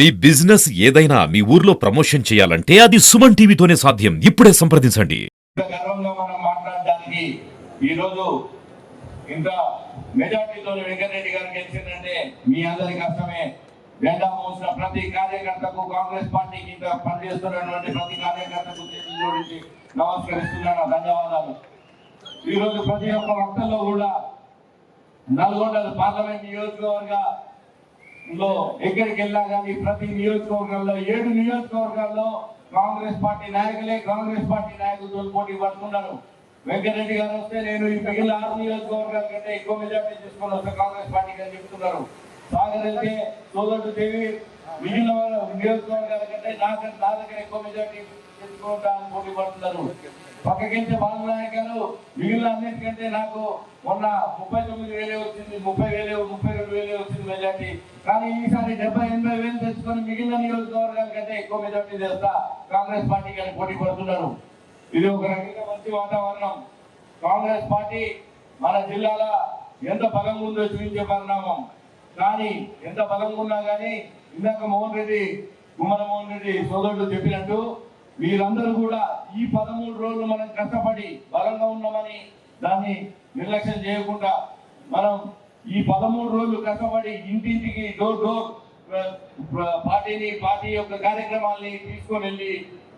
మీ business ఏదైనా మీ ఊర్లో promotion చేయాలంటే అది సుమన్ టీవీతోనే సాధ్యం. ఇప్పుడే సంప్రదించండి. గర్వంగా మనం మాట్లాడడానికి ఈరోజు ఇంత మెజార్టీతో వెంకటరెడ్డి గారు గెలిచిందంటే మీ అందరి కష్టమే. జెండా మోసిన ప్రతి కార్యకర్తకు, కాంగ్రెస్ పార్టీకి ఇంత పనిచేస్తున్నటువంటి ప్రతి కార్యకర్తకు జోడించి నమస్కరిస్తున్నాను. ధన్యవాదాలు. ఈరోజు ప్రతి ఒక్క వక్తల్లో కూడా నల్గొండ పార్లమెంట్ నియోజకవర్గ ఎక్కడికి వెళ్ళా కానీ ప్రతి నియోజకవర్గంలో 7 నియోజకవర్గాల్లో కాంగ్రెస్ పార్టీ నాయకులే కాంగ్రెస్ పార్టీ నాయకులతో పోటీ పడుతున్నారు. వెంకటరెడ్డి గారు వస్తే నేను ఈ మిగిలిన 6 నియోజకవర్గాల కంటే ఎక్కువ మెజార్టీ తీసుకొని వస్తే కాంగ్రెస్ పార్టీకి అని చెప్తున్నారు. సాగర్ వెళ్తే సోదరుడు దేవి మిగిలిన నియోజకవర్గాల కంటే నా దగ్గర ఎక్కువ మెజార్టీ తెచ్చుకోవడానికి పోటీ పడుతున్నారు. పక్కకెళ్తే బాలనాయక్ గారు మిగిలిన అన్నిటికంటే నాకు మొన్న 39,000 వచ్చింది, 32,000 వచ్చింది మెజార్టీ. కానీ ఈసారి 70,000-80,000 తెచ్చుకొని మిగిలిన నియోజకవర్గాల కంటే ఎక్కువ మెజార్టీ చేస్తా కాంగ్రెస్ పార్టీ కానీ పోటీ పడుతున్నారు. ఇది ఒక రకంగా మంచి వాతావరణం. కాంగ్రెస్ పార్టీ మన జిల్లాలో ఎంత బలంగా ఉందో చూపించే పరిణామం. కానీ ఎంత బలంగా ఉన్నా కానీ ఇందాక గుమ్మల మోహన్ రెడ్డి సోదరుడు చెప్పినట్టు వీరందరూ కూడా ఈ 13 రోజులు మనం కష్టపడి బలంగా ఉన్నామని దాన్ని నిర్లక్ష్యం చేయకుండా మనం ఈ 13 రోజులు కష్టపడి ఇంటింటికి డోర్ పార్టీ యొక్క కార్యక్రమాల్ని తీసుకొని వెళ్ళి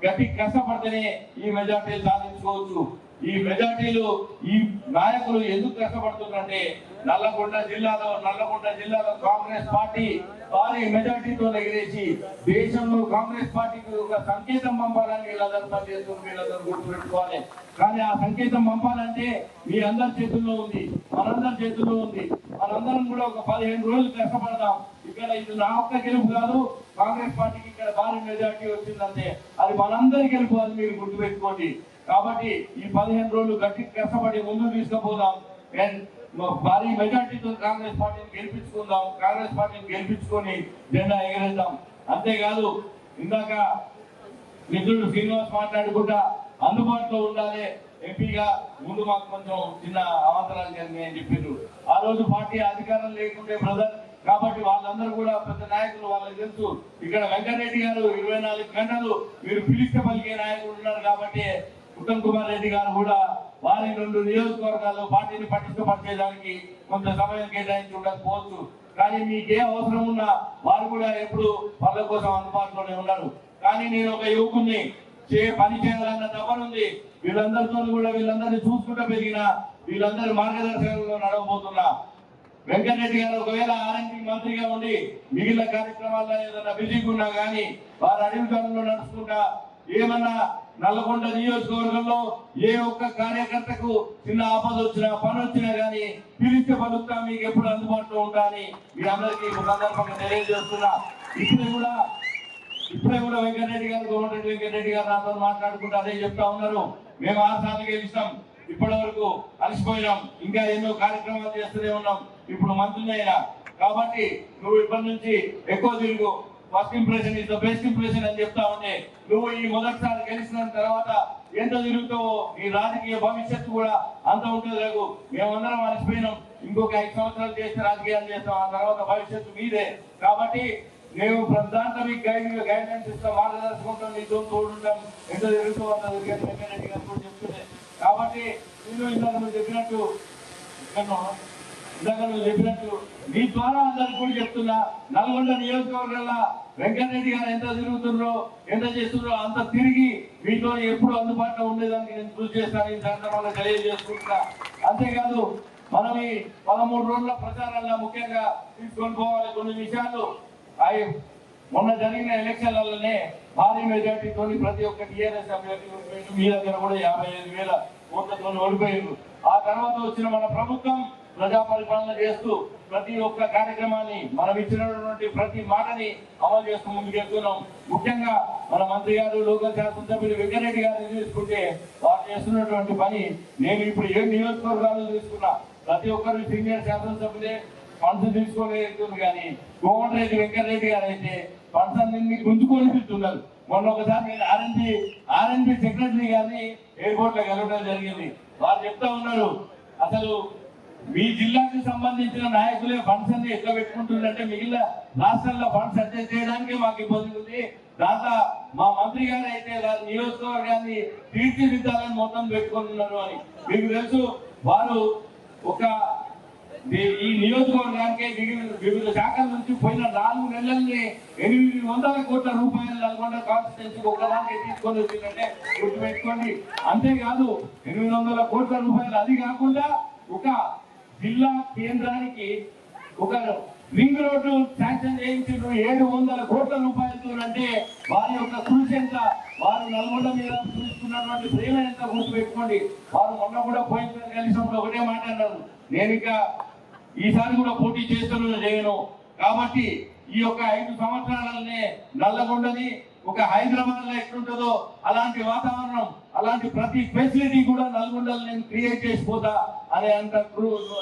గట్టి కష్టపడితేనే ఈ మెజార్టీలు సాధించుకోవచ్చు. ఈ మెజార్టీలు ఈ నాయకులు ఎందుకు కష్టపడుతున్నారంటే నల్లగొండ జిల్లాలో కాంగ్రెస్ పార్టీ భారీ మెజార్టీతో ఎగిరేసి దేశంలో కాంగ్రెస్ పార్టీకి ఒక సంకేతం పంపాలని వీళ్ళందరూ పనిచేస్తున్నారు. వీళ్ళందరూ గుర్తుపెట్టుకోవాలి. కానీ ఆ సంకేతం పంపాలంటే మీ అందరి చేతుల్లో ఉంది, మనందరి చేతుల్లో ఉంది. మనందరం కూడా ఒక 15 రోజులు కష్టపడదాం. ఇక్కడ ఇది నా ఒక్క గెలుపు కాదు, కాంగ్రెస్ పార్టీకి ఇక్కడ భారీ మెజార్టీ వచ్చిందంటే అది మనందరి గెలుపు, అది మీరు గుర్తుపెట్టుకోండి. కాబట్టి ఈ 15 రోజులు గట్టి కష్టపడి ముందుకు తీసుకుపోదాం. భారీ మెజార్టీతో కాంగ్రెస్ పార్టీని గెలిపించుకుందాం. కాంగ్రెస్ పార్టీని గెలిపించుకొని జెండా ఎగరేద్దాం. అంతేకాదు ఇందాక మిత్రుడు శ్రీనివాస్ మాట్లాడుకుంటా అందుబాటులో ఉండాలి ఎంపీగా. ముందు మాకు కొంచెం చిన్న అవాంతరాలు జరిగాయని చెప్పారు. ఆ రోజు పార్టీ అధికారం లేకుంటే బ్రదర్, కాబట్టి వాళ్ళందరూ కూడా పెద్ద నాయకులు, వాళ్ళకి తెలుసు. ఇక్కడ వెంకటరెడ్డి గారు 24 గంటలు మీరు పిలిస్తే పలికే నాయకులు ఉన్నారు. కాబట్టి ఉత్తమ్ కుమార్ రెడ్డి గారు కూడా వారి 2 నియోజకవర్గాల్లో పార్టీని పటిష్టపరిచేదానికి కొంత సమయం కేటాయించి ఉండకపోవచ్చు. కానీ మీకే అవసరం ఉన్నా వారు కూడా ఎప్పుడు పనుల కోసం అందుబాటులోనే ఉన్నారు. కానీ నేను ఒక యువకుని పని చేయాలన్న తపనుంది. వీళ్ళందరినీ చూసుకుంటూ పెరిగిన వీళ్ళందరి మార్గదర్శకంలో నడవబోతున్నా. వెంకటరెడ్డి గారు ఒకవేళ ఆర్ఎంపీ మంత్రిగా ఉండి మిగిలిన కార్యక్రమాల్లో ఏదైనా బిజీగా ఉన్నా కానీ వారు అడవి కాలంలో నడుచుకుంటా ఏమన్నా నల్లగొండ నియోజకవర్గంలో ఏ ఒక్క కార్యకర్తకు చిన్న ఆపద వచ్చినా పని వచ్చినా గానీ పిలిస్తే పలుకుతా, మీకు ఎప్పుడు అందుబాటులో ఉంటా అని మీ అందరికీ సందర్భంగా తెలియజేస్తున్నా. ఇప్పుడే కూడా వెంకటరెడ్డి గారు నాతో మాట్లాడుకుంటూ అదే చెప్తా ఉన్నారు. మేము 6 సార్లు గెలిచినాం, ఇప్పటి వరకు అలసిపోయినాం, ఇంకా ఎన్నో కార్యక్రమాలు చేస్తూనే ఉన్నాం. ఇప్పుడు మంత్రులు అయినా కాబట్టి నువ్వు ఇప్పటి నుంచి ఎక్కువ తిరుగు, first impression is the best impression అని చెప్తా ఉంటే నువ్వు ఈ మొదటిసారి గెలిచిన తర్వాత ఎంత తిరుగుతావో నీ రాజకీయ భవిష్యత్తు కూడా అంత ఉంటుంది. లేదు, మేమందరం అలసిపోయినాం, ఇంకొక 5 సంవత్సరాలు చేస్తే రాజకీయాలు చేస్తాం, ఆ తర్వాత భవిష్యత్తు మీదే. కాబట్టి మేము ప్రధానంగా మీకు గైడ్లైన్స్ ఇస్తాం, మార్గదర్శకంతో మీతో తోడుంటాం, ఎంత తిరుగుతావు అంత వెంకటరెడ్డి గారు కూడా చెప్తున్నాయి. కాబట్టి ఇందాక నువ్వు చెప్పినట్టు మీ ద్వారా అందరికి కూడా చెప్తున్నా, నల్గొండ నియోజకవర్గంలో వెంకటరెడ్డి గారు ఎంత తిరుగుతున్నారో ఎంత చేస్తున్నారో అంత తిరిగి మీతో ఎప్పుడు అందుబాటులో ఉండేదానికి నేను కృషి చేస్తాను. ఈ సందర్భంగా తెలియజేసుకుంటున్నా. అంతేకాదు మనం ఈ 13 రోజుల ప్రచారంలో ముఖ్యంగా తీసుకొని పోవాలి కొన్ని విషయాలు. మొన్న జరిగిన ఎలక్షన్లలోనే భారీ మెజార్టీతో ప్రతి ఒక్క టీఆర్ఎస్ అభ్యర్థి మీ దగ్గర కూడా 55,000 ఓట్లతో ఓడిపోయారు. ఆ తర్వాత వచ్చిన మన ప్రభుత్వం ప్రజా పరిపాలన చేస్తూ ప్రతి ఒక్క కార్యక్రమాన్ని మనం ఇచ్చినటువంటి ప్రతి మాటని అమలు చేస్తూ ముందుకెళ్తున్నాం. ముఖ్యంగా మన మంత్రి గారు, లోకల్ శాసనసభ్యులు వెంకటరెడ్డి గారిని తీసుకుంటే వారు చేస్తున్నటువంటి పని, నేను ఇప్పుడు 7 నియోజకవర్గాలు తీసుకున్నా, ప్రతి ఒక్కరు సీనియర్ శాసనసభ్యులే ఫండ్స్ తీసుకోలేదు. కానీ కోమటిరెడ్డి వెంకటరెడ్డి గారు అయితే ఫండ్స్ అన్ని గుంజుకొని వెళ్తున్నారు. మొన్న ఒకసారి నేను ఆర్ఎన్బి సెక్రటరీ గారిని ఎయిర్పోర్ట్ లో కలవడం జరిగింది. వారు చెప్తా ఉన్నారు, అసలు మీ జిల్లాకి సంబంధించిన నాయకులే ఫండ్స్ అన్ని ఎట్లా పెట్టుకుంటుందంటే మిగిలిన రాష్ట్రాల్లో ఫండ్స్ అడ్జస్ట్ చేయడానికి మాకు ఇబ్బంది ఉంది. దాంట్లో మా మంత్రి గారు అయితే నియోజకవర్గాన్ని తీర్చిదిద్దాలని మొత్తం పెట్టుకుంటున్నారు అని మీకు తెలుసు. వారు ఒక ఈ నియోజకవర్గానికి వివిధ శాఖల నుంచి పోయిన 4 నెలల్ని 800 కోట్ల రూపాయలు నల్గొండ కాన్స్టిట్యూన్సీకి ఒకదానికి తీసుకొని వచ్చిందంటే గుర్తుపెట్టుకోండి. అంతేకాదు 800 కోట్ల రూపాయలు, అది కాకుండా ఒక జిల్లా కేంద్రానికి ఒక రింగ్ రోడ్డు శాంక్షన్ చేయించారు 700 కోట్ల రూపాయలతో. అంటే వారి యొక్క కృషి ఎంత, వారు నల్గొండ మీద చూసుకున్నటువంటి ప్రేమ ఎంత గుర్తుపెట్టుకోండి. వారు మొన్న కూడా పోయిన కలిసినప్పుడు ఒకటే మాట అన్నారు, నేను ఇక ఈసారి కూడా పోటీ చేస్తున్నాను చేయను. కాబట్టి ఈ యొక్క 5 సంవత్సరాలనే నల్లగొండని ఒక హైదరాబాద్ లో ఎట్లుంటుందో అలాంటి వాతావరణం, అలాంటి ప్రతి ఫెసిలిటీ కూడా నల్గొండలో నేను క్రియేట్ చేసిపోతా అనే అంత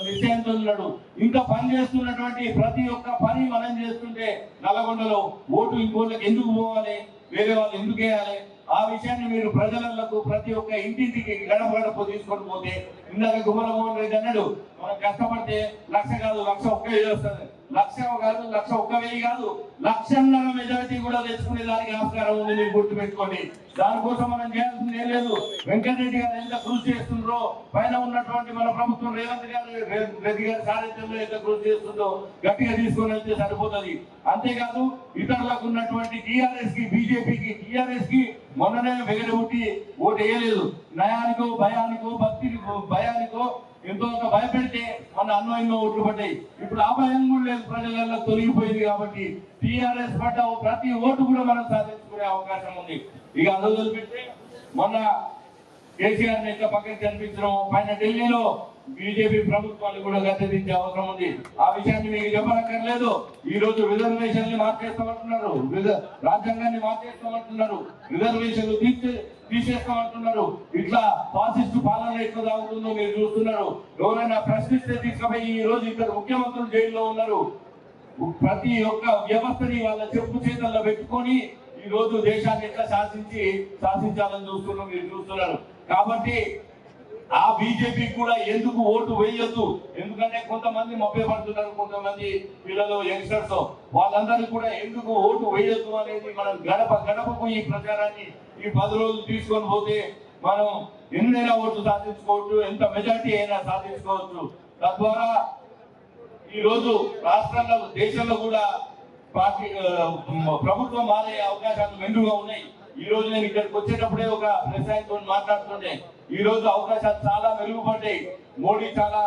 నిశ్చయంతో ఉన్నాడు. ఇంకా పని చేస్తున్నటువంటి ప్రతి ఒక్క పని మనం చేస్తుంటే నల్లగొండలో ఓటు ఇంకోళ్ళకి ఎందుకు పోవాలి, వేరే వాళ్ళు ఎందుకు వేయాలి, ఆ విషయాన్ని మీరు ప్రజలకు ప్రతి ఒక్క ఇంటింటికి గడప గడప తీసుకొని పోతే, ఇందాక గుమ్మలమోహన్ రెడ్డి అన్నాడు మనం కష్టపడితే 1,00,000 కాదు 1,01,000 వస్తుంది. 1,00,000 కాదు 1,01,000 కాదు 1,50,000 మెజారిటీ కూడా తెచ్చుకునే దానికి ఆస్కారం ఉంది. మీరు గుర్తుపెట్టుకోండి. దానికోసం మనం చేయాల్సింది ఏం లేదు. వెంకటరెడ్డి గారు ఎంత కృషి చేస్తుండ్రో, పైన ఉన్నటువంటి మన ప్రభుత్వం రేవంత్ రెడ్డి గారి సారథ్యంలో ఎంత కృషి చేస్తుందో గట్టిగా తీసుకొని వెళ్తే సరిపోతుంది. అంతేకాదు ఇతరులకు ఉన్నటువంటి టీఆర్ఎస్ కి, బీజేపీకి, టీఆర్ఎస్ కి మొన్ననే వెగరబుట్టి ఓటు వేయలేదు. నయానికో భయానికో భయానికో ఎంతో భయపెడితే మన ఎన్నో ఓట్లు పడ్డాయి. ఇప్పుడు ఆ భయం కూడా లేదు, ప్రజలలో తొలగిపోయింది. కాబట్టి టీఆర్ఎస్ పడ్డ ప్రతి ఓటు కూడా మనం సాధించుకునే అవకాశం ఉంది. ఇక అందులో పెడితే మొన్న కేసీఆర్ ఎట్లా పక్కన కనిపించడం, పైన ఢిల్లీలో బీజేపీ ప్రభుత్వాన్ని కూడా గద్దెదించే అవసరం ఉంది. ఆ విషయాన్ని మీకు చెప్పనక్కర్లేదు. ఈ రోజు రిజర్వేషన్లు మార్చేస్తామంటున్నారు, రాజ్యాంగాన్ని మార్చేస్తామంటున్నారు, రిజర్వేషన్లు తీసేస్తామంటున్నారు. ఇట్లా ఫాసిస్ట్ పాలన ఎట్లా సాగుతుందో మీరు చూస్తున్నారు. ఎవరైనా ప్రశ్నిస్తే తీసుకుపోయి ఈ రోజు ఇద్దరు ముఖ్యమంత్రులు జైల్లో ఉన్నారు. ప్రతి ఒక్క వ్యవస్థని వాళ్ళ చెప్పు చేతల్లో పెట్టుకొని ఈ రోజు దేశాన్ని ఎట్లా శాసించాలని చూస్తున్నారు మీరు చూస్తున్నారు. కాబట్టి ఆ బీజేపీ కూడా ఎందుకు ఓటు వేయొద్దు, ఎందుకంటే కొంతమంది పడుతున్నారు, కొంతమంది పిల్లలు యంగ్స్టర్స్, వాళ్ళందరూ కూడా ఎందుకు ఓటు వేయొద్దు అనేది మనం గడప గడపకు ఈ ప్రచారాన్ని ఈ 10 రోజులు తీసుకొని పోతే మనం ఎన్నైనా ఓట్లు సాధించుకోవచ్చు, ఎంత మెజార్టీ అయినా సాధించుకోవచ్చు. తద్వారా ఈ రోజు రాష్ట్రంలో, దేశంలో కూడా పార్టీ ప్రభుత్వం మారే అవకాశాలు మెండుగా ఉన్నాయి. ఈ రోజు నేను ఇక్కడికి వచ్చేటప్పుడే ఒక ప్రెస్ ఆయనతో మాట్లాడుతుండే, ఈ రోజు అవకాశాలు చాలా మెరుగుపడ్డాయి. మోడీ చాలా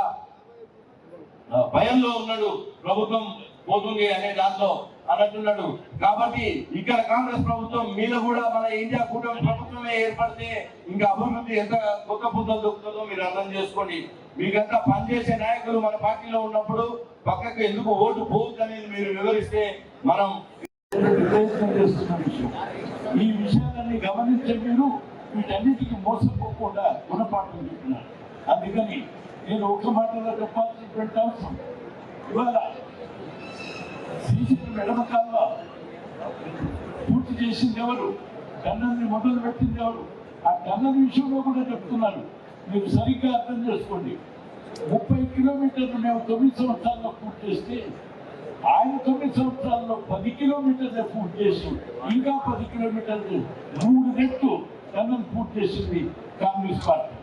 భయంలో ఉన్నాడు, ప్రభుత్వం పోతుంది అనే దాంట్లో అన్నట్టున్నాడు. కాబట్టి ఇక్కడ కాంగ్రెస్ ప్రభుత్వం మీద కూడా మన ఇండియా కూటమి ప్రభుత్వమే ఏర్పడితే ఇంకా అభివృద్ధి ఎంత కొత్త పుద్దలు దొరుకుతుందో మీరు అర్థం చేసుకోండి. మీకంతా పనిచేసే నాయకులు మన పార్టీలో ఉన్నప్పుడు పక్కకు ఎందుకు ఓటు పోవద్దు అనేది మీరు వివరిస్తే మనం ప్రయత్నం చేస్తున్న విషయం. ఈ విషయాలన్నీ గమనించే మీరు వీటన్నిటికీ మోసపోకుండా గుణపాఠం చెప్తున్నారు. అందుకని నేను ఒక మాటలో చెప్పాల్సినటువంటి అవసరం, ఇవాళ శ్రీశైలం ఎడమ కాలువ పూర్తి చేసింది ఎవరు, టన్నల్ని మొదలు పెట్టింది ఎవరు, ఆ టన్నల్ విషయంలో కూడా చెప్తున్నారు. మీరు సరిగ్గా అర్థం చేసుకోండి. 30 కిలోమీటర్లు మేము 9 సంవత్సరాల్లో పూర్తి చేస్తే ఆయన 9 సంవత్సరాల్లో 10 కిలోమీటర్లే పూర్తి చేసి ఇంకా 10 కిలోమీటర్లు 3 రెట్లు టన్నల్ పూర్తి చేసింది కాంగ్రెస్ పార్టీ.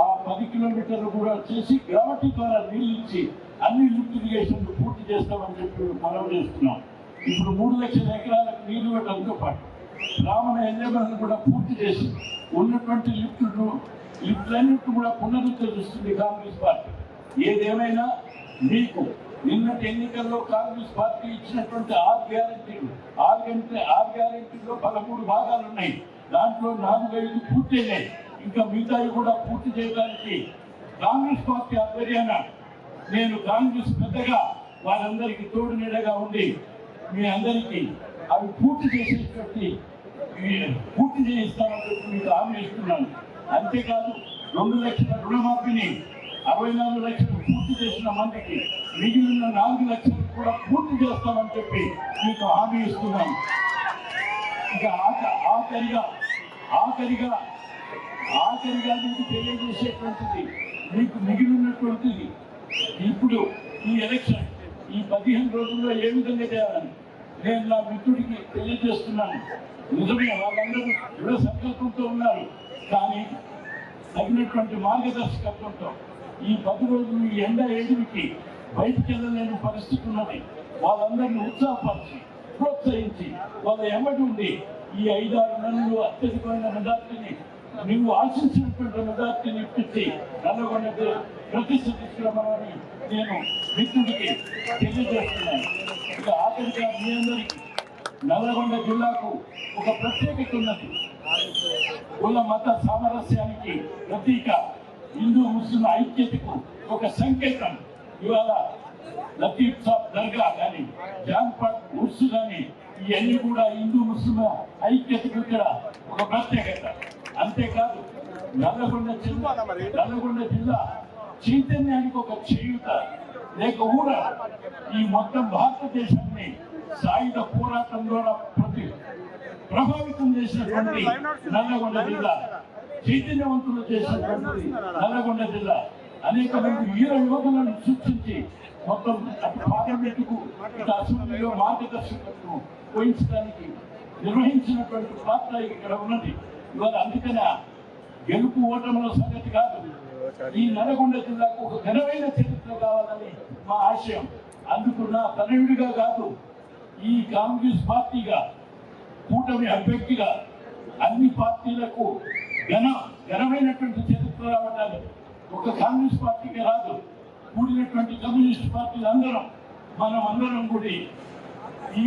ఆ 10 కిలోమీటర్లు కూడా చేసి గ్రావిటీ ద్వారా నీళ్ళు ఇచ్చి అన్ని లిఫ్ట్ ఇరిగేషన్లు పూర్తి చేస్తామని చెప్పి మనం చేస్తున్నాం. ఇప్పుడు 3 లక్షల ఎకరాలకు నీళ్లు పెట్టడంతో పాటు రామణ ఎన్ఎంఎల్ కూడా పూర్తి చేసి ఉన్నటువంటి లిఫ్ట్లన్నింటినీ కూడా పునరుద్ధరిస్తుంది కాంగ్రెస్ పార్టీ. ఏదేమైనా మీకు నిన్నటి ఎన్నికల్లో కాంగ్రెస్ పార్టీ ఇచ్చినటువంటి 6 గ్యారెంటీలు 13 భాగాలు ఉన్నాయి. దాంట్లో 4-5 పూర్తయినాయి. ఇంకా మిగతాయి కూడా పూర్తి చేయడానికి కాంగ్రెస్ పార్టీ ఆధ్వర్యాన నేను కాంగ్రెస్ పెద్దగా వారందరికీ తోడు నీడగా ఉండి మీ అందరికీ అవి పూర్తి చేయిస్తామని చెప్పి మీకు హామీ ఇస్తున్నాను. అంతేకాదు 2 లక్షల రుణమాఫీని 64 లక్షలు పూర్తి చేసిన మందికి మిగిలిన 4 లక్షలు కూడా పూర్తి చేస్తామని చెప్పి మీకు హామీ ఇస్తున్నాను. ఇక ఆఖరిగా మీకు తెలియజేసేటువంటిది, మీకు మిగిలినటువంటిది ఇప్పుడు ఈ ఎలక్షన్ ఈ 15 రోజుల్లో ఏ విధంగా చేయాలని నేను నా మిత్రుడికి తెలియజేస్తున్నాను. నిజమే, వాళ్ళందరూ దృఢ సంకల్పంతో ఉన్నారు. కానీ తగినటువంటి మార్గదర్శకత్వంతో ఈ 10 రోజులు ఈ ఎండ ఏడుకి బయటికి వెళ్ళలేని పరిస్థితి ఉన్నది. వాళ్ళందరినీ ఉత్సాహపరిచి ప్రోత్సహించి వాళ్ళ ఎమ్మటి ఉండి ఈ 5-6 నెలలు అత్యధికమైన మెజార్టీని నువ్వు ఆశించినటువంటి మెజార్టీని ఇప్పించి నల్లగొండకు ప్రతిష్ట తీసుకురామని నేను మిత్రుడికి తెలియజేస్తున్నాను. ఇక ఆఖరిగా మీ అందరికీ నల్లగొండ జిల్లాకు ఒక ప్రత్యేకత ఉన్నది. కుల మత సామరస్యానికి ప్రతీక, హిందూ ముస్లిం ఐక్యతకు ఒక సంకేతం. ఇవాళ లతీఫ్ సాబ్ దర్గా కానీ జాన్పాట్ ఉర్సు కానీ ఇవన్నీ కూడా హిందూ ముస్లిం ఐక్యతకు ఇక్కడ ఒక ప్రత్యేకత. అంతేకాదు నల్లగొండ జిల్లా చైతన్యానికి ఒక చేయూత లేక ఊర ఈ మొత్తం భారతదేశాన్ని సాయుధ పోరాటం ద్వారా ప్రభావితం చేసినటువంటి నల్లగొండ జిల్లా, చైతన్యవంతులు చేసినటువంటి నల్లగొండ జిల్లా, అనేక మంది వీర యోధులను సృష్టించి మొత్తం అటు పార్లమెంటుకు ఇటు అసెంబ్లీలో మార్గదర్శకత్వం వహించడానికి నిర్వహించినటువంటి పాత్ర ఇక్కడ ఉన్నది. ఇవాళ అందుకనే గెలుపు ఓటముల సంగతి కాదు, ఈ నల్గొండ జిల్లాకు ఒక ఘనమైన చరిత్ర కావాలని మా ఆశయం. అందుకు నా తనయుడిగా కాదు, ఈ కాంగ్రెస్ పార్టీగా కూటమి అభ్యర్థిగా అన్ని పార్టీలకు ఘనమైనటువంటి చరిత్ర రావడాలి. ఒక కాంగ్రెస్ పార్టీకి రాదు, కూడినటువంటి కమ్యూనిస్ట్ పార్టీలు మనం అందరం కూడి ఈ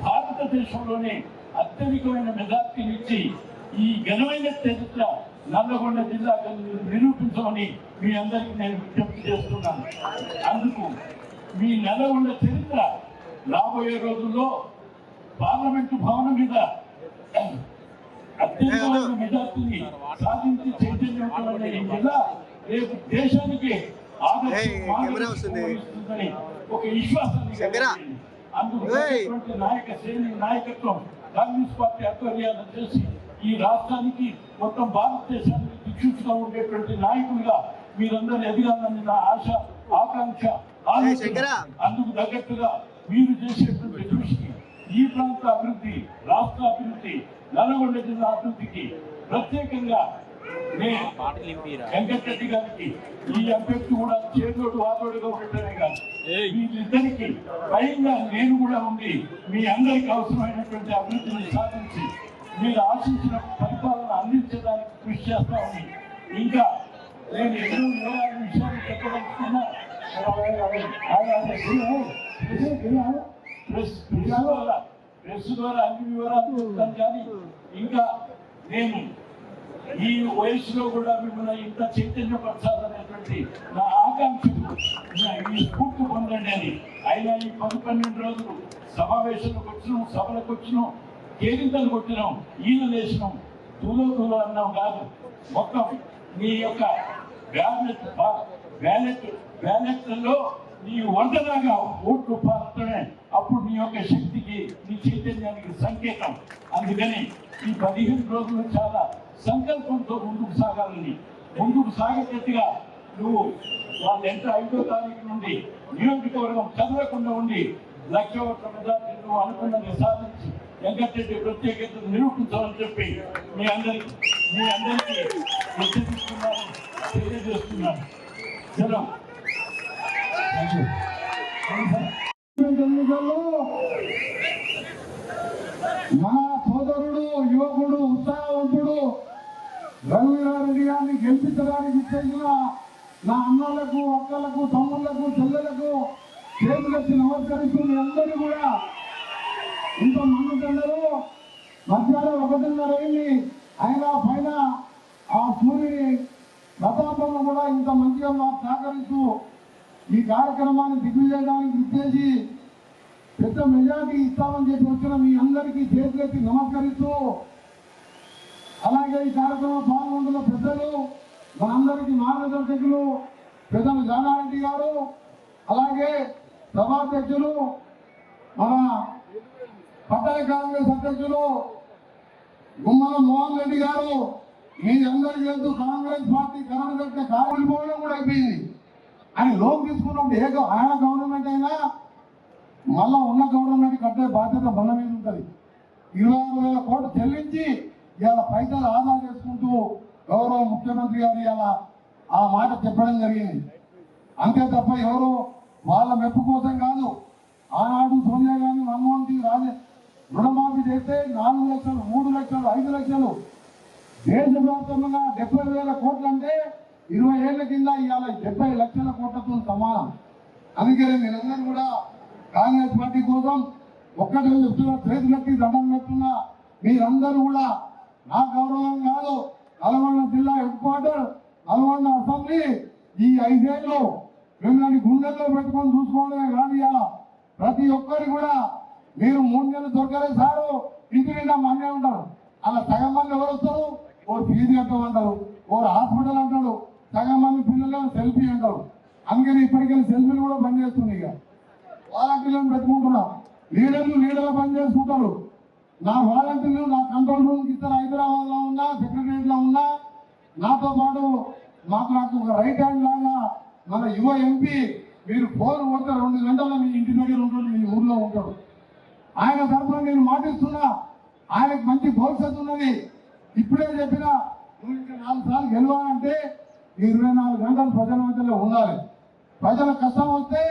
భారతదేశంలోనే అత్యధికమైన మెజార్టీని ఇచ్చి ఈ ఘనమైన చరిత్ర నల్లగొండ జిల్లాకు నిరూపించమని మీ అందరికీ నేను విజ్ఞప్తి చేస్తున్నాను. అందుకు మీ నల్లగొండ చరిత్ర రాబోయే రోజుల్లో పార్లమెంటు భవనం మీద అత్యధికమైన మెజార్టీని సాధించి చైతన్యవంతమైన ఈ జిల్లా రేపు దేశానికి ఆదర్శిస్తుందని ఒక విశ్వాసాన్ని అందుకు నాయకత్వం కాంగ్రెస్ పార్టీ ఆధ్వర్యాన్ని చేసి ఈ రాష్ట్రానికి మొత్తం భారతదేశానికి దిక్సూచిగా ఉండేటువంటి నాయకులుగా మీరందరూ ఎదగాలని నా ఆశ, ఆకాంక్ష, ఆలోచన. అందుకు తగ్గట్టుగా మీరు చేసేటువంటి కృషికి ఈ ప్రాంత అభివృద్ధి, రాష్ట్ర అభివృద్ధి, నల్గొండ జిల్లా అభివృద్ధికి ప్రత్యేకంగా వెంకటరెడ్డి గారికి ఈ అభ్యర్థి కూడా చేదోడు వాదోడుగా ఉండటమే కాదు, వీళ్ళిద్దరికి స్వయంగా నేను కూడా ఉండి మీ అందరికి అవసరమైనటువంటి అభివృద్ధిని సాధించి మీరు ఆశించిన ఫలితాలను అందించడానికి కృషి చేస్తామని, ఇంకా నేను ఎన్నో విషయాలు చెప్పదలుచుకున్నా ప్రెస్ ద్వారా అన్ని వివరాలు చెప్తాను. కానీ ఇంకా నేను ఈ వయసులో కూడా మిమ్మల్ని ఇంత చైతన్యపరచాలనేటువంటి నా ఆకాంక్షకు ఈ స్ఫూర్తి పొందండి అని. అయినా ఈ 10-12 రోజులు సమావేశాలకు వచ్చినాం, సభలకు వచ్చినాం, కేరింతలు కొట్టినాం, ఈలు వేసినాం, తూలో అన్నాం కాదు. మొత్తం మీ యొక్క బ్యాలెట్లలో నీ వంటలాగా ఓట్లు పాలతోనే అప్పుడు నీ యొక్క శక్తికి, నీ చైతన్యానికి సంకేతం. అందుకని ఈ 15 రోజులు చాలా సంకల్పంతో ముందుకు సాగేటట్టుగా నువ్వు వాళ్ళు ఎంత 5వ తారీఖు నుండి నియోజకవర్గం చదవకుండా ఉండి 1,00,000 ఓట్ల మెజార్టీ నువ్వు అనుకున్నది సాధించి వెంకటరెడ్డి ప్రత్యేకతను నిరూపించాలని చెప్పి మీ అందరికీ హెచ్చరిస్తున్నాను, తెలియజేస్తున్నాను. జనం మా సోదరుడు, యువకుడు, ఉత్సాహవంతుడు రఘువీరారెడ్డి గారిని గెలిపించడానికి ఇచ్చేసిన నా అన్నలకు, అక్కలకు, తమ్ముళ్లకు, చెల్లెలకు చేతులెత్తి నమస్కరిస్తూ మీ అందరూ కూడా ఇంత మండుతున్నారు. మధ్యాహ్నం 1:30 అయింది, అయినా పైన ఆ సూర్యుని ప్రతాపంలో కూడా ఇంత మంచిగా మాకు సహకరిస్తూ ఈ కార్యక్రమాన్ని దిగ్విజయడానికి ఉద్దేశి పెద్ద మెజార్టీ ఇస్తామని చెప్పి వచ్చిన మీ అందరికీ చేతులెత్తి నమస్కరిస్తూ, అలాగే ఈ కార్యక్రమం పాల్గొంటున్న పెద్దలు, మనందరికీ మార్గదర్శకులు పెద్దలు జానారెడ్డి గారు, అలాగే సభాధ్యక్షులు మన పట్టణ కాంగ్రెస్ అధ్యక్షులు గుమ్మల మోహన్ రెడ్డి గారు, మీ అందరికీ తెలుసు కాంగ్రెస్ పార్టీ కరణగట్ట కావలిపోవడం కూడా అయిపోయింది. అని లోన్ తీసుకున్నప్పుడు ఆయన గవర్నమెంట్ అయినా మళ్ళా ఉన్న గవర్నమెంట్ కట్టే బాధ్యత మన మీద ఉంటుంది. 26,000 కోట్లు చెల్లించి ఇలా పైసలు ఆదా చేసుకుంటూ గౌరవ ముఖ్యమంత్రి గారు ఇలా ఆ మాట చెప్పడం జరిగింది. అంతే తప్ప ఎవరు వాళ్ళ మెప్పు కోసం కాదు. ఆనాడు సోనియా గాంధీ మన్మోహన్ సింగ్ రుణమాఫీ చేస్తే 4 లక్షలు, 3 లక్షలు, 5 లక్షలు దేశవ్యాప్తంగా 70,000 కోట్లు అంటే 20 ఏళ్ల కింద ఇవాళ 70 లక్షల కోట్లతో సమానం. అందుకని మీరందరూ కూడా కాంగ్రెస్ పార్టీ కోసం ఒక్కటే చెప్తున్నా, చేతులెత్తి దండం పెడుతున్నా. మీరందరూ కూడా నా గౌరవం కాదు, నల్గొండ జిల్లా హెడ్ క్వార్టర్, నల్గొండ అసెంబ్లీ ఈ 5 ఏళ్ళు మిమ్మల్ని గుండెల్లో పెట్టుకొని చూసుకోవడమే కాదు. ఇవాళ ప్రతి ఒక్కరు కూడా మీరు 3 నెలలు దొరకలేదు సారు, ఇంటి నిండా మందే ఉంటారు. అలా సగం మంది ఎవరు వస్తారు? ఓ ఫీజు కట్టమంటారు, ఓ హాస్పిటల్ అంటాడు, సగం మంది పిల్లలు సెల్ఫీ అంటారు. అందుకని ఇప్పటికెళ్ళి సెల్ఫీలు కూడా బంద్ చేస్తుంది. ఇక వాలంటీర్లను పెట్టుకుంటున్నా, లీడర్లు పని చేసుకుంటారు. నా వాలంటీర్లు నా కంట్రోల్ రూమ్కి ఇస్తారు. హైదరాబాద్ లో ఉన్నా, సెక్రటరియట్ లో ఉన్నా, నాతో పాటు నాకు ఒక రైట్ హ్యాండ్ లాగా మన యువ ఎంపీ. మీరు ఫోన్ కొడితే 2 గంటల మీ ఇంటి దగ్గర ఉంటాడు, మీ ఊర్లో ఉంటాడు. ఆయన తరఫున నేను మాటిస్తున్నా, ఆయనకు మంచి భవిష్యత్తు ఉన్నది. ఇప్పుడే చెప్పిన 4 సార్లు గెలవాలంటే 24 గంటలు ప్రజల మధ్యలో ఉండాలి. ప్రజల కష్టం వస్తే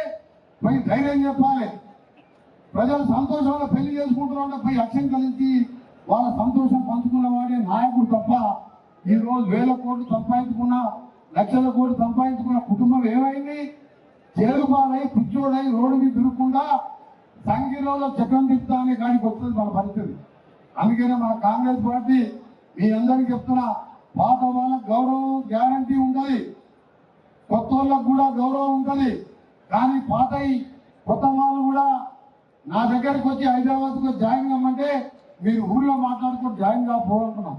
పోయి ధైర్యం చెప్పాలి. ప్రజలు సంతోషంలో పెళ్లి చేసుకుంటున్నా పోయి అక్షం కలిసి వాళ్ళ సంతోషం పంచుకున్న వాడే నాయకుడు తప్ప ఈ రోజు 1000 కోట్లు సంపాదించుకున్న, లక్షల కోట్లు సంపాదించుకున్న కుటుంబం ఏమైంది? చేరుపాలై పిచ్చోడై రోడ్డు మీద తిరగకుండా సంఖ్యలో చక్రం తిప్పుతా అనే కాడికి వస్తుంది మన పరిస్థితి. అందుకనే మన కాంగ్రెస్ పార్టీ మీ అందరికీ చెప్తున్నా, పాత వాళ్ళకి గౌరవం గ్యారంటీ ఉంటుంది, కొత్త వాళ్ళకు కూడా గౌరవం ఉంటుంది. కానీ పాత కొత్త వాళ్ళు కూడా నా దగ్గరికి వచ్చి హైదరాబాద్కు జాయిన్ కమ్మంటే మీరు ఊళ్ళో మాట్లాడుకుంటూ జాయిన్ కాకపోతున్నాం.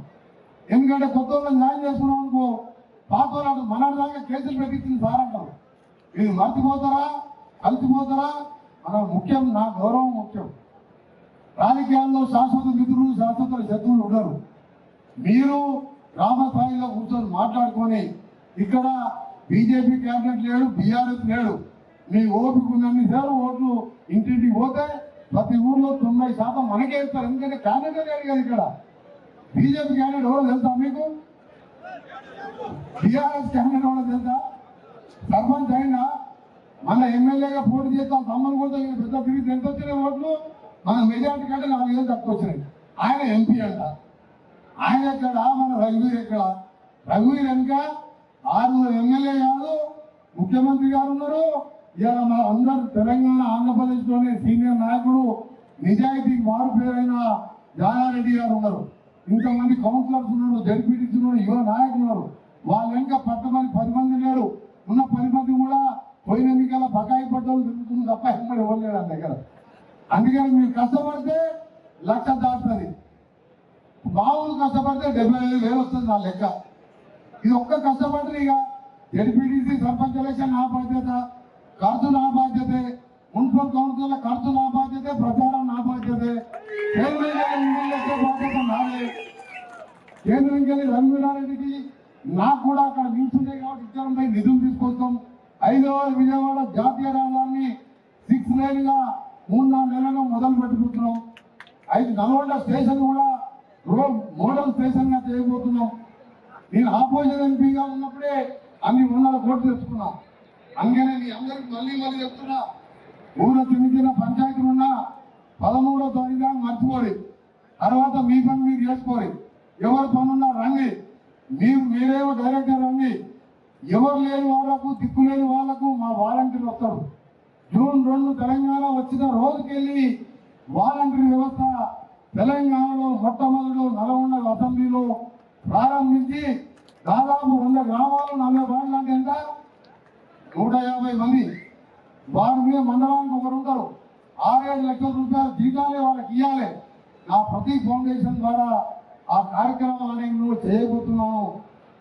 ఎందుకంటే కొత్త వాళ్ళని జాయిన్ చేసుకున్నాం అనుకో, పాత వాళ్ళు మన దాకా కేసులు పెట్టించింది సార్ అంటారు. మీరు మర్చిపోతారా, కలిసిపోతారా? మన ముఖ్యం, నా గౌరవం ముఖ్యం. రాజకీయాల్లో శాశ్వత మిత్రులు, శాశ్వత శత్రువులు ఉండరు. మీరు గ్రామస్థాయిలో కూర్చొని మాట్లాడుకొని, ఇక్కడ బీజేపీ క్యాబినెట్ లేడు, బీఆర్ఎస్ లేడు, మీ ఓపిక ఉన్నన్ని సార్లు ఓట్లు ఇంటింటికి పోతే ప్రతి ఊర్లో 90% మనకే ఇస్తారు. ఎందుకంటే క్యాండిడేట్ లేడు కదా ఇక్కడ. బీజేపీ క్యాండిడేట్ ఎవరో తెలుసా మీకు? బీఆర్ఎస్ క్యాండిడేట్ ఎవరో తెలుసా? సర్పంచ్ అయినా మన ఎమ్మెల్యేగా పోటీ చేస్తాం, తమ్మని కూడా పెద్ద తిరిగి ఎంత వచ్చినాయి ఓట్లు? మన మెజార్టీ కంటే 4 వేలు తక్కువ వచ్చినాయి. ఆయన ఎంపీ అంట. ఆయన ఎక్కడ? మన రఘువీర్ ఎక్కడ? రఘువీర్ వెనుక 6 ఎమ్మెల్యే కాదు, ముఖ్యమంత్రి గారు ఉన్నారు. ఇలా మన అందరూ తెలంగాణ, ఆంధ్రప్రదేశ్లోనే సీనియర్ నాయకుడు, నిజాయితీకి మారు పేరైన జానారెడ్డి గారు ఉన్నారు. ఇంతమంది కౌన్సిలర్స్ ఉన్నారు, జడ్పీటీసీ ఉన్నారు, యువ నాయకులు ఉన్నారు. వాళ్ళ వెనుక 10 మంది లేరు. ఉన్న 10 మంది కూడా పోయిన ఎన్నికల బకాయి పడ్డలు తిరుగుతుంది తప్ప ఎక్కడ ఎవరు లేరు ఆ దగ్గర. అందుకని మీరు కష్టపడితే 1,00,000 దాటుతుంది. మామూలు కష్టపడితే 75,000 వస్తుంది నా లెక్క. ఇది ఒక్క కష్టపడితే ఇక జడ్పీటీసీ, సర్పంచ్ ఎలక్షన్ నా బాధ్యత, ఖర్చు నా బాధ్యతే, మున్సిపల్ కౌన్సిల్ ఖర్చు నా బాధ్యతే, ప్రచారం నా బాధ్యతే, బాధ్యత నాదే. కేంద్రం కెళ్ళి రఘువీరారెడ్డికి నాకు కూడా అక్కడ నిల్చుండే కాబట్టి ఇద్దరం పోయి నిధులు తీసుకొస్తాం. హైదరాబాద్, విజయవాడ జాతీయ రహదారిని 6 లేన్గా 3-4 నెలల్లో మొదలు పెట్టుకుంటున్నాం. నల్గొండ స్టేషన్ కూడా మోడల్ స్టేషన్ గా చేయబోతున్నాం. నేను ఆపోజిషన్ ఎంపీగా ఉన్నప్పుడే అన్ని 100 కోట్లు తెచ్చుకున్నాం. అందుకనే మీ అందరికి మళ్ళీ చెప్తున్నా, ఊళ్ళో చిన్న పంచాయతీలు ఉన్నా 13వ తారీఖు మర్చిపోయి, తర్వాత మీ పని మీరు చేసుకోవాలి. ఎవరి పనున్నా రండి, మీరేమో డైరెక్టర్ రండి. ఎవరు లేని వాళ్ళకు, దిక్కు లేని వాళ్లకు మా వాలంటీర్లు వస్తారు. జూన్ 2 తెలంగాణ వచ్చిన రోజుకెళ్ళి వాలంటీర్ వ్యవస్థ తెలంగాణలో మొట్టమొదటి నల్గొండ అసెంబ్లీలో ప్రారంభించి దాదాపు 100 గ్రామాలు 40 వార్డులు అంటే ఎంత? 150 మంది. వారి మీద మండలానికి ఒకరు ఉంటారు. 6-7 లక్షల రూపాయలు జీతాలే వాళ్ళకి ఇవ్వాలి. నా ప్రతి ఫౌండేషన్ ద్వారా ఆ కార్యక్రమాన్ని నువ్వు చేయబోతున్నాము.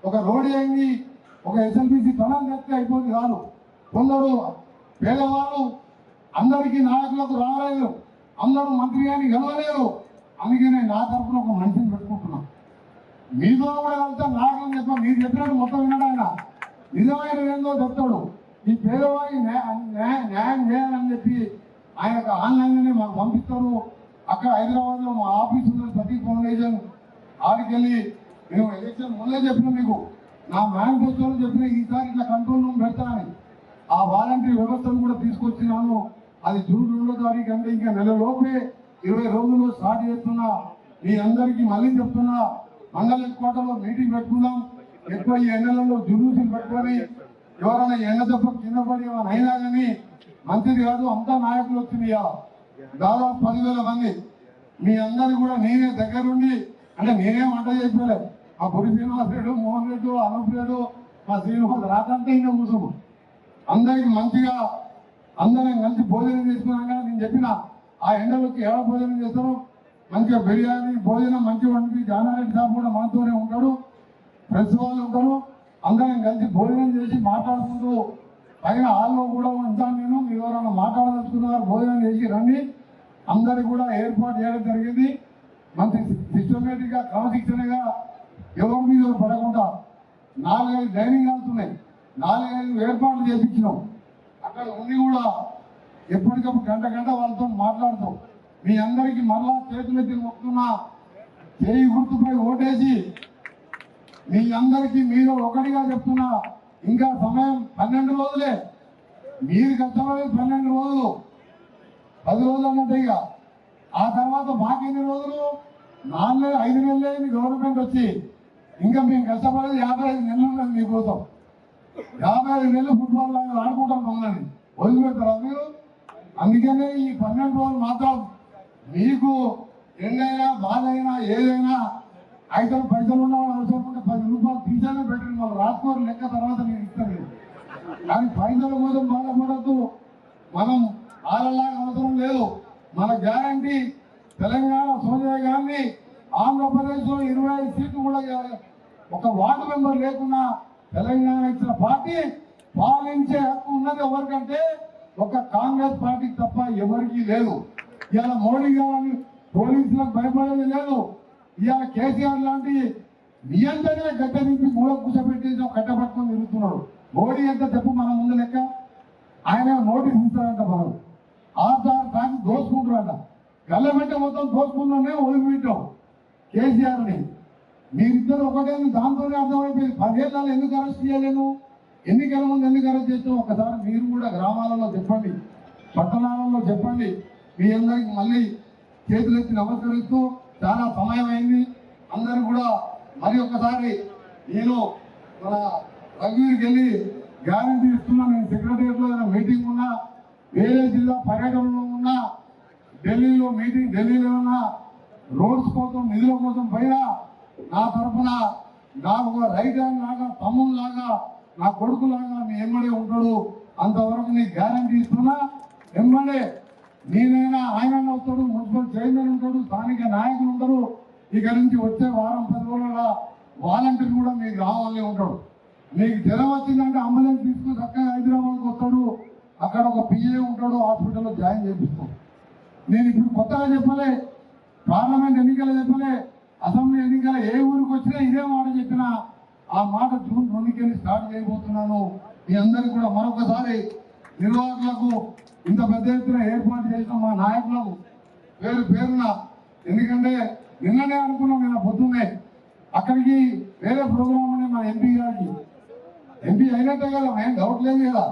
ఒక రోడ్డు అయింది, ఒక ఎస్ఎల్బిసి పనులు తెస్తే అయిపోతుంది కాదు. కొందరు పేదవాళ్ళు అందరికీ నాయకులకు రాలేదు, అందరూ మంత్రి గారిని గెలవలేరు. అందుకనే నా తరఫున ఒక మనిషిని పెట్టుకుంటున్నాం. మీతో కూడా వెళ్తే నాయకులను చెప్పాను, మీరు చెప్పినట్టు మొత్తం వినడాయన నిజమైన ఏందో చెప్తాడు. ఈ పేదవాడికి న్యాయం చేయాలని చెప్పి ఆయనకు ఆన్లైన్లోనే మాకు పంపిస్తారు. అక్కడ హైదరాబాద్లో మా ఆఫీస్ ఉన్నది ప్రతీక్ ఫౌండేషన్, ఆడికి వెళ్ళి మేము ఎలక్షన్ ముందే చెప్పిన మీకు నా మేనిఫెస్టోలో చెప్పిన ఈసారి ఇట్లా కంట్రోల్ రూమ్ పెడతానని. ఆ వాలంటీర్ వ్యవస్థను కూడా తీసుకొచ్చినాను. అది జూన్ 2వ తారీఖు అంటే ఇంకా నెల లోపే 20 రోజుల్లో స్టార్ట్ చేస్తున్నా. మీ అందరికీ మళ్ళీ చెప్తున్నా, మండల హెడ్ క్వార్టర్లో మీటింగ్ పెట్టుకుందాం. ఎక్కువ ఈ ఎండలలో జులూసులు పెట్టుకొని ఎవరైనా ఎండ దెబ్బకు కింద పడి ఏమైనా అయినా కానీ మంచిది కాదు. అంతా నాయకులు వచ్చింది దాదాపు 10,000 మంది. మీ అందరు కూడా నేనే దగ్గరుండి, అంటే నేనే వంట చెప్పలే, మా బుడి శ్రీనివాస్ రెడ్డి, మోహన్ రెడ్డి, అనూప్ రెడ్డి, మా శ్రీనివాస్ రాకంటే ఇంకా కూర్చోము. అందరికి మంచిగా అందరం కలిసి భోజనం చేసుకున్నాక నేను చెప్పిన ఆ ఎండలకి ఎలా భోజనం చేస్తారో మంచిగా బిర్యానీ భోజనం మంచిగా వండి జానారెడ్డి సాబ్ కూడా మనతోనే ఉంటాడు, ప్రెస్ వాళ్ళు ఉంటారు. అందరం కలిసి భోజనం చేసి మాట్లాడుకుంటూ పైన హాల్లో కూడా ఉంటాను నేను. ఎవరైనా మాట్లాడదలుచుకున్నారు భోజనం చేసి రండి. అందరికి కూడా ఏర్పాటు చేయడం జరిగింది. మంచి సిస్టమేటిక్ గా క్రమశిక్షణగా ఎవరి మీద పడకుండా 4-5 డైనింగ్ హాల్స్ ఉన్నాయి, 4-5 ఏర్పాట్లు చేపించినాం. అక్కడ ఉండి కూడా ఎప్పటికప్పుడు గంట వాళ్ళతో మాట్లాడుతాం. మీ అందరికీ మరలా చేతులెత్తి మొక్కుతున్నా, చేయి గుర్తుపై ఓటేసి మీ అందరికీ మీరు ఒకటిగా చెప్తున్నా, ఇంకా సమయం 12 రోజులే. మీరు కష్టపడేది 12 రోజులు, 10 రోజులు అన్నట్టు. ఇక ఆ తర్వాత బాకీ ఎన్ని రోజులు? 4-5 నెలలే గవర్నమెంట్ వచ్చి. ఇంకా మేము కష్టపడేది 55 నెలలు ఉన్నది మీకోసం. 55 నెలలు ఫుట్బాల్ లాగా ఆడుకుంటాం మమ్మల్ని వదిలిపెడతారా మీరు? అందుకనే ఈ 12 రోజులు మాత్రం మీకు ఎన్నైనా బాధ అయినా ఏదైనా పైసలు ఉన్నవాళ్ళు అవసరం ఉంటే 10 రూపాయలు తీసానే పెట్టండి, వాళ్ళు రాసుకోరు లెక్క తర్వాత నేను ఇస్తాను. కానీ పైసల కోసం బాధపడద్దు. మనం వాళ్ళలాగా అవసరం లేదు. మన గ్యారంటీ తెలంగాణ సోనియా గాంధీ ఆంధ్రప్రదేశ్ లో 25 సీట్లు కూడా ఒక వార్డు మెంబర్ లేకున్నా తెలంగాణ ఇచ్చిన పార్టీ పాలించే హక్కు ఉన్నది ఎవరికంటే ఒక కాంగ్రెస్ పార్టీకి తప్ప ఎవరికీ లేదు. ఇవాళ మోడీ గారిని పోలీసులకు భయపడేది లేదు. ఇవాళ కేసీఆర్ లాంటి నియంత్రణ గడ్డ నుంచి మూల కూర్చోబెట్టేసి కట్టబట్టుకొని తిరుగుతున్నాడు. మోడీ అంటే చెప్పు మన ముందు లెక్క. ఆయన నోటీస్ ఇస్తారంట, మనం ఆధార్ బ్యాంక్ దోసుకుంటారంట. గల్లబెట్ట మొత్తం దోసుకున్నానే వదిలిపెట్టాం కేసీఆర్ని. మీరిద్దరు ఒకటే, దాంతోనే అర్థమైపోయింది. 10 ఏళ్ళలో ఎందుకు అరెస్ట్ చేయలేను, ఎన్నికల ముందు ఎందుకు అరెస్ట్ చేస్తాం? ఒకసారి మీరు కూడా గ్రామాలలో చెప్పండి, పట్టణాలలో చెప్పండి. మీ అందరికి మళ్ళీ చేతులెత్తి నమస్కరిస్తూ చాలా సమయం అయింది. అందరూ కూడా మరి ఒకసారి నేను మన రఘువీర్కి వెళ్ళి గ్యారంటీ ఇస్తున్నా. నేను సెక్రటరియట్లో ఏదైనా మీటింగ్ ఉన్నా, వేరే జిల్లా పర్యటనలో ఉన్నా, ఢిల్లీలో మీటింగ్, ఢిల్లీలో ఉన్న రోడ్స్ కోసం నిధుల కోసం పోయినా నా తరఫున నాకు ఒక రైట్ హ్యాండ్ లాగా, తమ్ముడు లాగా, నా కొడుకు లాగా మీ ఎమ్మడే ఉంటాడు. అంతవరకు నీకు గ్యారంటీ ఇస్తున్నా. ఎమ్మడే నేనైనా ఆయన వస్తాడు, మున్సిపల్ చైర్మన్ ఉంటాడు, స్థానిక నాయకులు ఉంటారు. ఇక నుంచి వచ్చే వారం 10 రోజుల వాలంటీర్ కూడా మీ గ్రామాల్లో ఉంటాడు. మీకు జ్వరం వచ్చిందంటే అంబులెన్స్ తీసుకుని చక్కగా హైదరాబాద్కి వస్తాడు. అక్కడ ఒక పిఏ ఉంటాడు, హాస్పిటల్లో జాయిన్ చేపిస్తాడు. నేను ఇప్పుడు కొత్తగా చెప్పలే, పార్లమెంట్ ఎన్నికలు చెప్పలే, అసెంబ్లీ ఎన్నికల ఏ ఊరికి వచ్చినా ఇదే మాట చెప్పినా. ఆ మాట జూన్ 2కి స్టార్ట్ చేయబోతున్నాను. మీ అందరికీ కూడా మరొకసారి నిర్వాహకులకు, ఇంత పెద్ద ఎత్తున ఏర్పాటు చేసిన మా నాయకులకు పేరున, ఎందుకంటే నిన్ననే అనుకున్నాం, నిన్న పొద్దున్నే అక్కడికి వేరే ప్రోగ్రామ్ ఉన్నాయి మన ఎంపీ గారికి. ఎంపీ అయినట్టే కదా, ఏం డౌట్ లేదు కదా,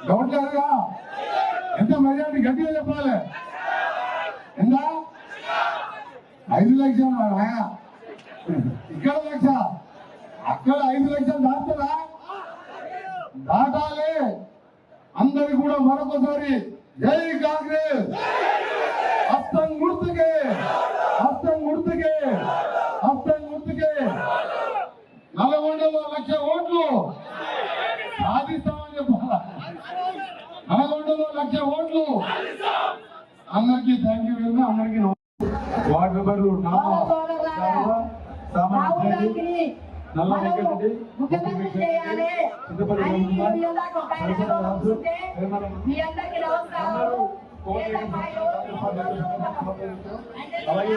డౌట్ లేదుగా. ఎంత మెజారిటీ గట్టిగా చెప్పాలి. ఎంత? 5 లక్షలు. ఇక్కడ 1 లక్ష, అక్కడ 5 లక్షలు దాటుతారా? దాటాలి. అందరికి కూడా మరొకసారి జై కాంగ్రెస్, హస్తం గుర్తుకే, హస్తం గుర్తుకే, హస్తం గుర్తుకే. నల్గొండలో 1 లక్ష ఓట్లు సాధిస్తామని చెప్పాలా? నల్గొండలో 1 లక్ష ఓట్లు. అందరికీ థ్యాంక్ యూ వెరీ మచ్. అందరికీ వార్డు మెంబర్లు నల్ల వెంకటరెడ్డి, అలాగే